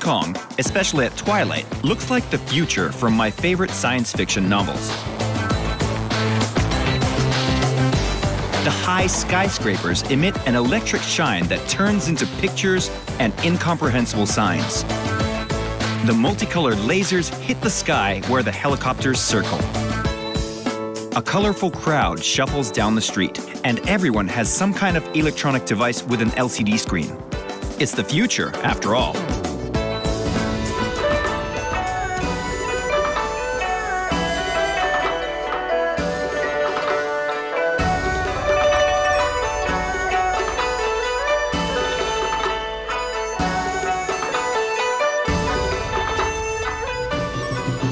Kong, especially at twilight, looks like the future from my favorite science fiction novels. The high skyscrapers emit an electric shine that turns into pictures and incomprehensible signs. The multicolored lasers hit the sky where the helicopters circle. A colorful crowd shuffles down the street, and everyone has some kind of electronic device with an LCD screen. It's the future, after all.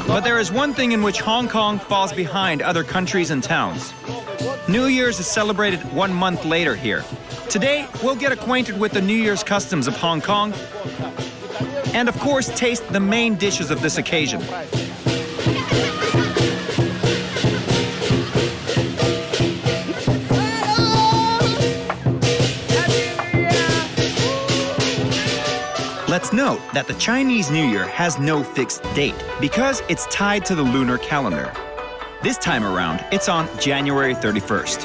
But there is one thing in which Hong Kong falls behind other countries and towns. New Year's is celebrated 1 month later here. Today, we'll get acquainted with the New Year's customs of Hong Kong and, of course, taste the main dishes of this occasion. Let's note that the Chinese New Year has no fixed date because it's tied to the lunar calendar. This time around, it's on January 31st.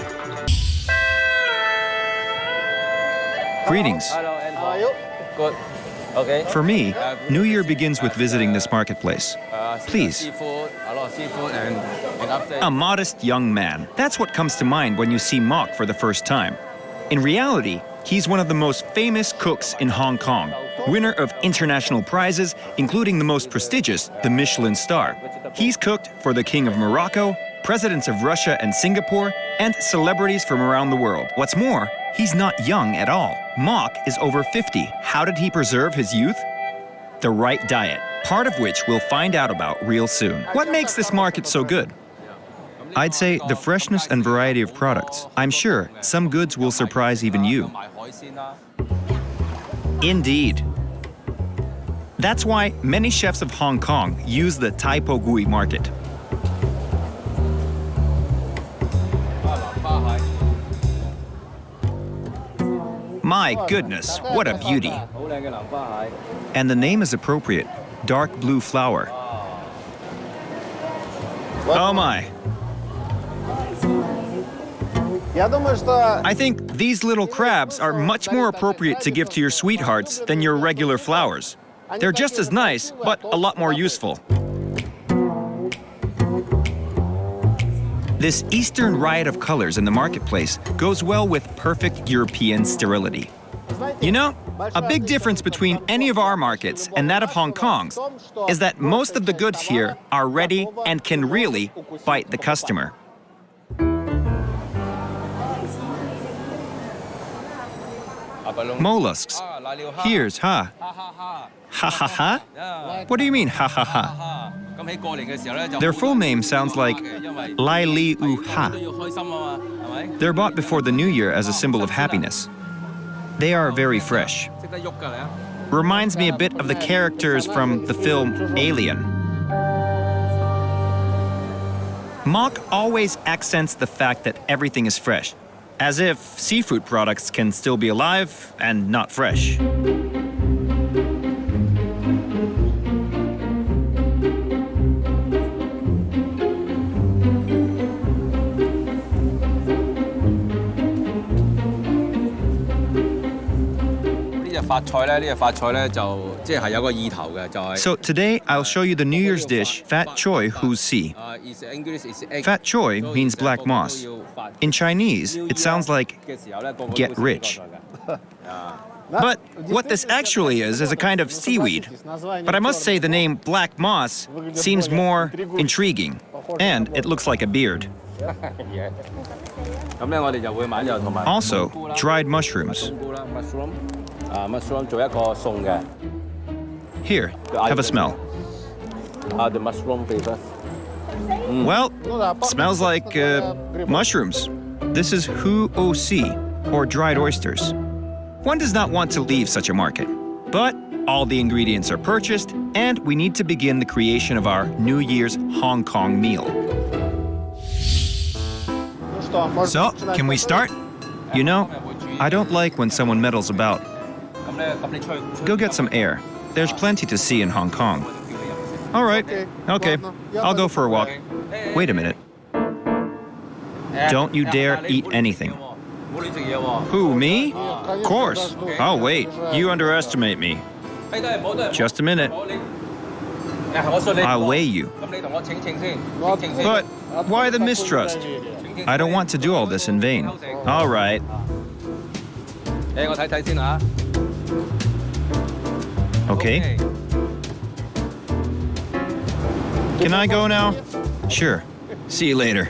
Greetings. Hello, Anton. Good. Okay. For me, New Year begins with visiting this marketplace. Please. Seafood, a lot of seafood and upstairs. A modest young man. That's what comes to mind when you see Mark for the first time. In reality, he's one of the most famous cooks in Hong Kong, winner of international prizes, including the most prestigious, the Michelin star. He's cooked for the King of Morocco, presidents of Russia and Singapore, and celebrities from around the world. What's more, he's not young at all. Mark is over 50. How did he preserve his youth? The right diet, part of which we'll find out about real soon. What makes this market so good? I'd say the freshness and variety of products. I'm sure some goods will surprise even you. Indeed. That's why many chefs of Hong Kong use the Tai Po Gui market. My goodness, what a beauty. And the name is appropriate, dark blue flower. Oh my. I think these little crabs are much more appropriate to give to your sweethearts than your regular flowers. They're just as nice, but a lot more useful. This Eastern riot of colors in the marketplace goes well with perfect European sterility. You know, a big difference between any of our markets and that of Hong Kong's is that most of the goods here are ready and can really bite the customer. Mollusks. Here's ha. Ha ha ha? What do you mean ha ha ha? Their full name sounds like Lai Li U Ha. They're bought before the New Year as a symbol of happiness. They are very fresh. Reminds me a bit of the characters from the film Alien. Mark always accents the fact that everything is fresh, as if seafood products can still be alive and not fresh. So today I'll show you the New Year's dish, Fatt Choy Who's Si. Fatt Choy means black moss. In Chinese, it sounds like get rich. But what this actually is a kind of seaweed. But I must say the name black moss seems more intriguing, and it looks like a beard. Also, dried mushrooms. Here, have a smell. The mushroom flavor. Well, smells like mushrooms. This is hu-o-si, or dried oysters. One does not want to leave such a market. But all the ingredients are purchased, and we need to begin the creation of our New Year's Hong Kong meal. So, can we start? You know, I don't like when someone meddles about. Go get some air There's plenty to see in Hong Kong. All right, okay, I'll go for a walk. Wait a minute. Don't you dare eat anything. Who, me? Of course. I'll wait. You underestimate me. Just a minute. I'll weigh you. But why the mistrust? I don't want to do all this in vain. All right. Okay. Can I go now? Sure. See you later.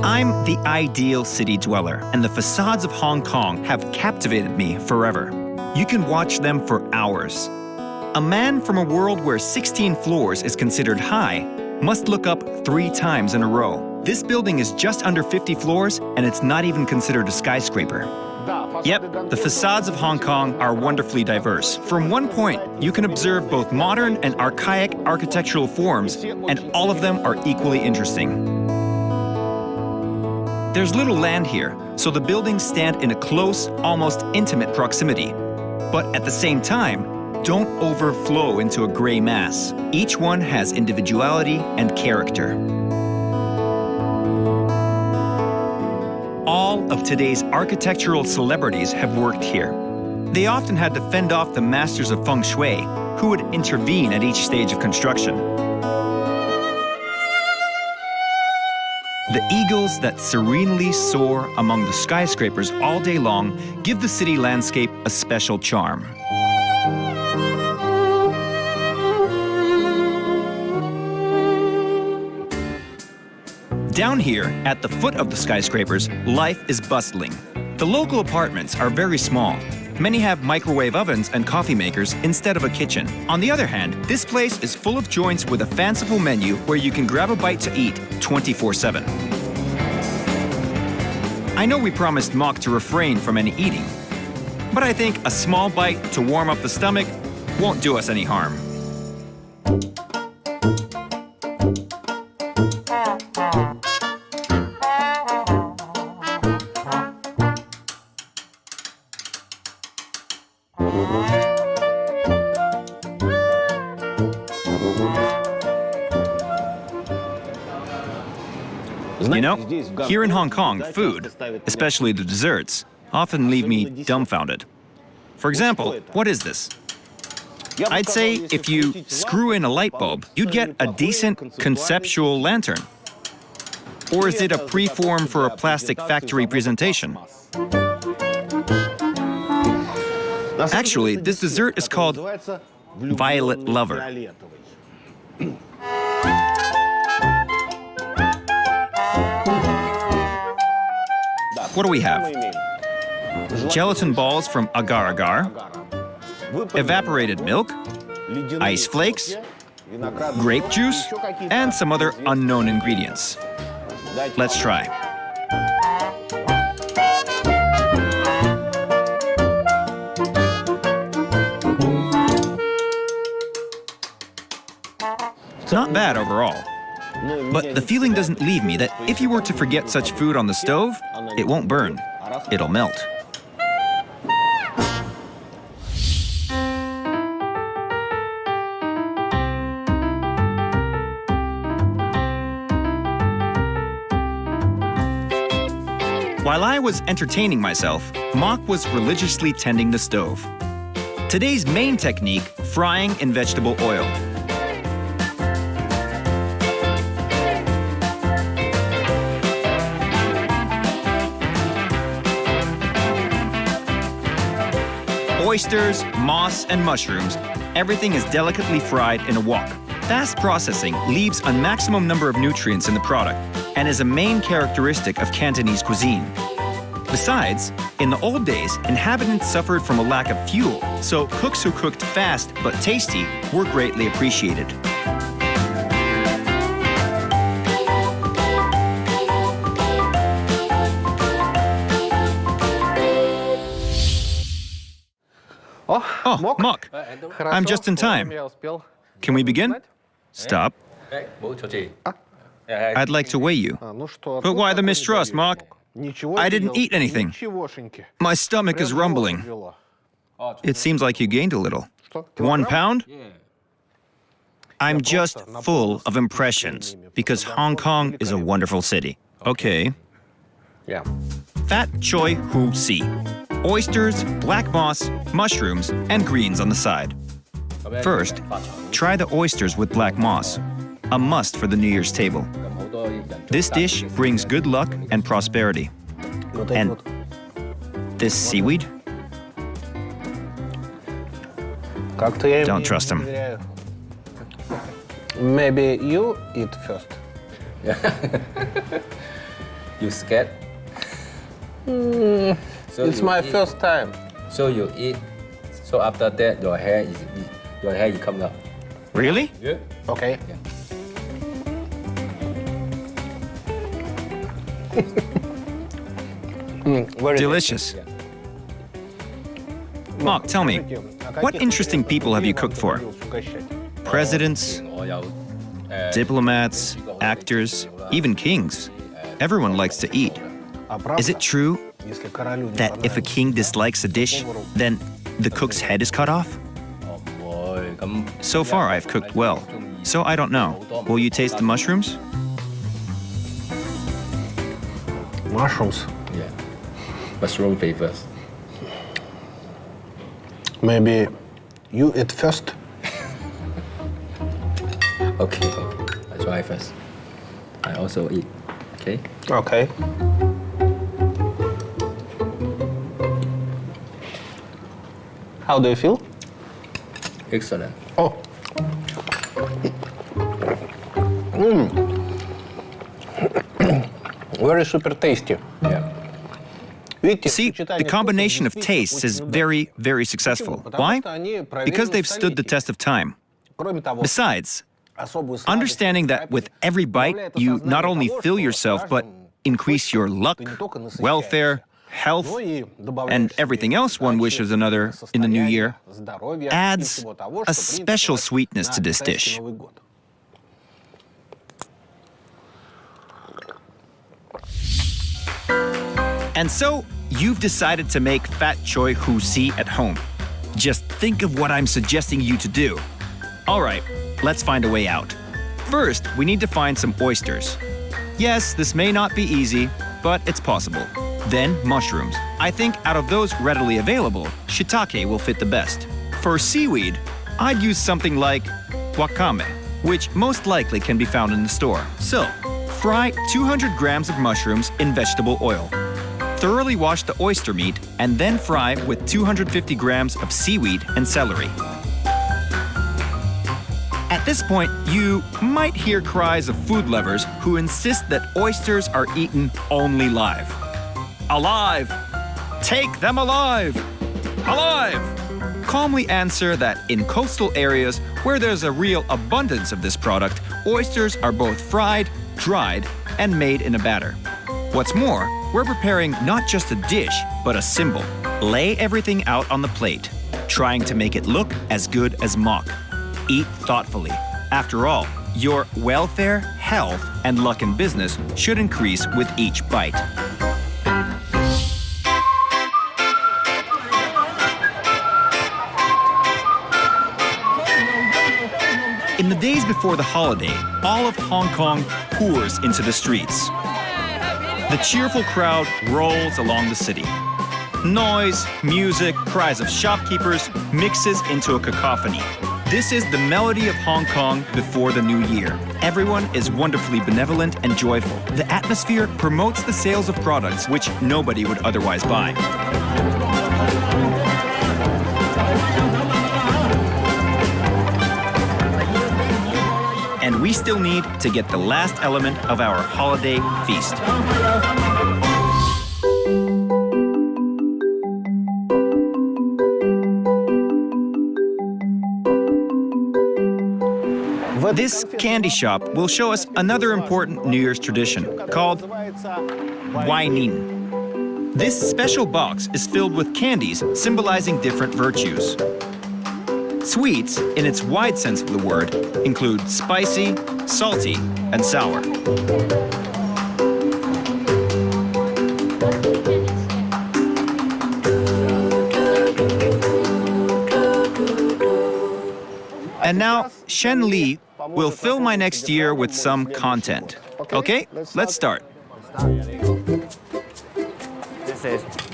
I'm the ideal city dweller, and the facades of Hong Kong have captivated me forever. You can watch them for hours. A man from a world where 16 floors is considered high must look up 3 times in a row. This building is just under 50 floors, and it's not even considered a skyscraper. Yep, the facades of Hong Kong are wonderfully diverse. From one point, you can observe both modern and archaic architectural forms, and all of them are equally interesting. There's little land here, so the buildings stand in a close, almost intimate proximity. But at the same time, don't overflow into a gray mass. Each one has individuality and character. All of today's architectural celebrities have worked here. They often had to fend off the masters of feng shui, who would intervene at each stage of construction. The eagles that serenely soar among the skyscrapers all day long give the city landscape a special charm. Down here, at the foot of the skyscrapers, life is bustling. The local apartments are very small. Many have microwave ovens and coffee makers instead of a kitchen. On the other hand, this place is full of joints with a fanciful menu where you can grab a bite to eat 24/7. I know we promised Mock to refrain from any eating, but I think a small bite to warm up the stomach won't do us any harm. You know, here in Hong Kong, food, especially the desserts, often leave me dumbfounded. For example, what is this? I'd say if you screw in a light bulb, you'd get a decent conceptual lantern. Or is it a preform for a plastic factory presentation? Actually, this dessert is called Violet Lover. What do we have? Gelatin balls from agar-agar, evaporated milk, ice flakes, grape juice, and some other unknown ingredients. Let's try. Not bad overall. But the feeling doesn't leave me that if you were to forget such food on the stove, it won't burn. It'll melt. While I was entertaining myself, Mock was religiously tending the stove. Today's main technique, frying in vegetable oil. Oysters, moss, and mushrooms, everything is delicately fried in a wok. Fast processing leaves a maximum number of nutrients in the product and is a main characteristic of Cantonese cuisine. Besides, in the old days, inhabitants suffered from a lack of fuel, so cooks who cooked fast but tasty were greatly appreciated. Oh, Mock, I'm just in time. Can we begin? Stop. I'd like to weigh you. But why the mistrust, Mark? I didn't eat anything. My stomach is rumbling. It seems like you gained a little. 1 pound? I'm just full of impressions because Hong Kong is a wonderful city. Okay. Yeah. Fatt Choy Hu Si. Oysters, black moss, mushrooms, and greens on the side. First, try the oysters with black moss. A must for the New Year's table. This dish brings good luck and prosperity. And this seaweed? Don't trust him. Maybe you eat first. You scared? So It's my first time. So you eat. So after that, your hair come up. Really? Yeah. Okay. Very Delicious. Mark, tell me, what interesting people have you cooked for? Presidents, diplomats, actors, even kings. Everyone likes to eat. Is it true that if a king dislikes a dish, then the cook's head is cut off? So far, I've cooked well, so I don't know. Will you taste the mushrooms? Mushrooms. Yeah. Mushroom flavors. Maybe you eat first. Okay. I try first. I also eat. Okay. Okay. How do you feel? Excellent. Oh. Very super tasty. Yeah. See, the combination of tastes is very, very successful. Why? Because they've stood the test of time. Besides, understanding that with every bite, you not only fill yourself, but increase your luck, welfare, health, and everything else one wishes another in the new year, adds a special sweetness to this dish. And so, you've decided to make Fatt Choy Hu Si at home. Just think of what I'm suggesting you to do. All right, let's find a way out. First, we need to find some oysters. Yes, this may not be easy, but it's possible. Then, mushrooms. I think out of those readily available, shiitake will fit the best. For seaweed, I'd use something like wakame, which most likely can be found in the store. So, fry 200 grams of mushrooms in vegetable oil. Thoroughly wash the oyster meat and then fry with 250 grams of seaweed and celery. At this point, you might hear cries of food lovers who insist that oysters are eaten only live. Alive! Take them alive! Alive! Calmly answer that in coastal areas where there's a real abundance of this product, oysters are both fried, dried, and made in a batter. What's more, we're preparing not just a dish, but a symbol. Lay everything out on the plate, trying to make it look as good as mock. Eat thoughtfully. After all, your welfare, health, and luck in business should increase with each bite. In the days before the holiday, all of Hong Kong pours into the streets. The cheerful crowd rolls along the city. Noise, music, cries of shopkeepers mixes into a cacophony. This is the melody of Hong Kong before the new year. Everyone is wonderfully benevolent and joyful. The atmosphere promotes the sales of products which nobody would otherwise buy. And we still need to get the last element of our holiday feast. This candy shop will show us another important New Year's tradition called Waining. This special box is filled with candies symbolizing different virtues. Sweets, in its wide sense of the word, include spicy, salty, and sour. And now, Shen Li will fill my next year with some content. Okay, let's start.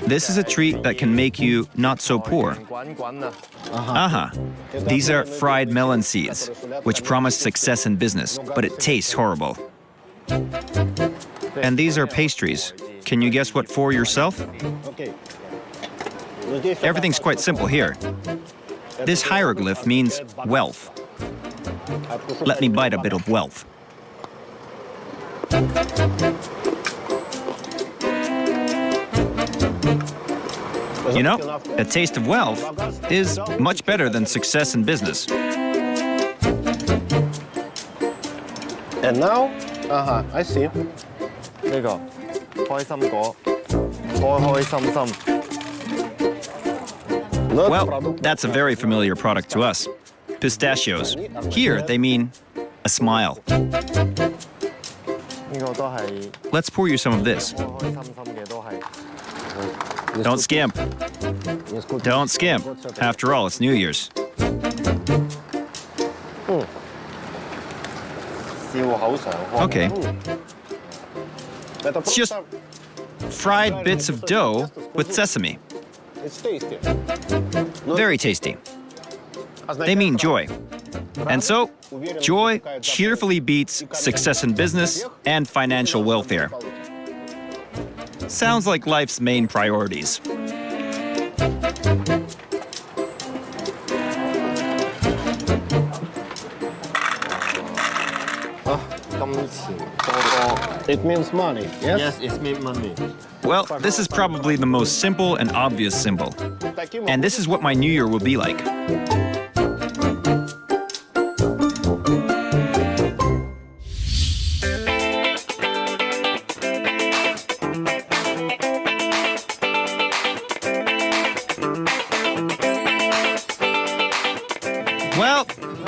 This is a treat that can make you not so poor. These are fried melon seeds, which promise success in business, but it tastes horrible. And these are pastries. Can you guess what for yourself? Everything's quite simple here. This hieroglyph means wealth. Let me bite a bit of wealth. You know, a taste of wealth is much better than success in business. And now, I see. Well, that's a very familiar product to us. Pistachios. Here, they mean a smile. Let's pour you some of this. Don't skimp. Don't skimp. After all, it's New Year's. Okay. It's just fried bits of dough with sesame. It's tasty. Very tasty. They mean joy. And so, joy cheerfully beats success in business and financial welfare. Sounds like life's main priorities. It means money, yes? Yes, it means money. Well, this is probably the most simple and obvious symbol. And this is what my New Year will be like. Well,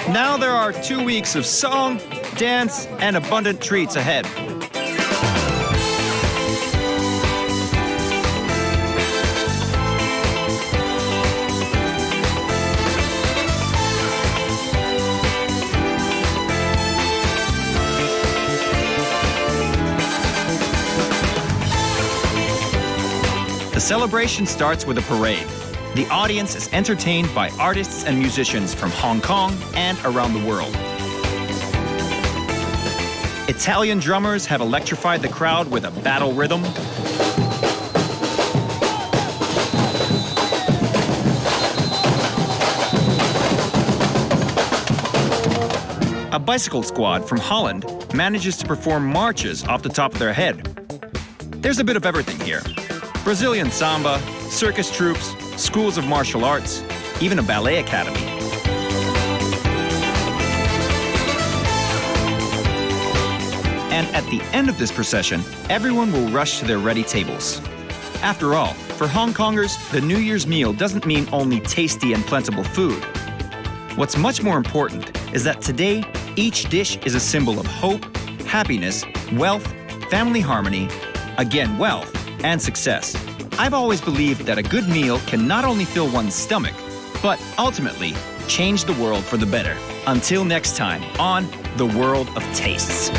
now there are 2 weeks of song, dance, and abundant treats ahead. The celebration starts with a parade. The audience is entertained by artists and musicians from Hong Kong and around the world. Italian drummers have electrified the crowd with a battle rhythm. A bicycle squad from Holland manages to perform marches off the top of their head. There's a bit of everything here. Brazilian samba, circus troupes, schools of martial arts, even a ballet academy. And at the end of this procession, everyone will rush to their ready tables. After all, for Hong Kongers, the New Year's meal doesn't mean only tasty and plentiful food. What's much more important is that today, each dish is a symbol of hope, happiness, wealth, family harmony, again wealth, and success. I've always believed that a good meal can not only fill one's stomach, but ultimately change the world for the better. Until next time on The World of Tastes.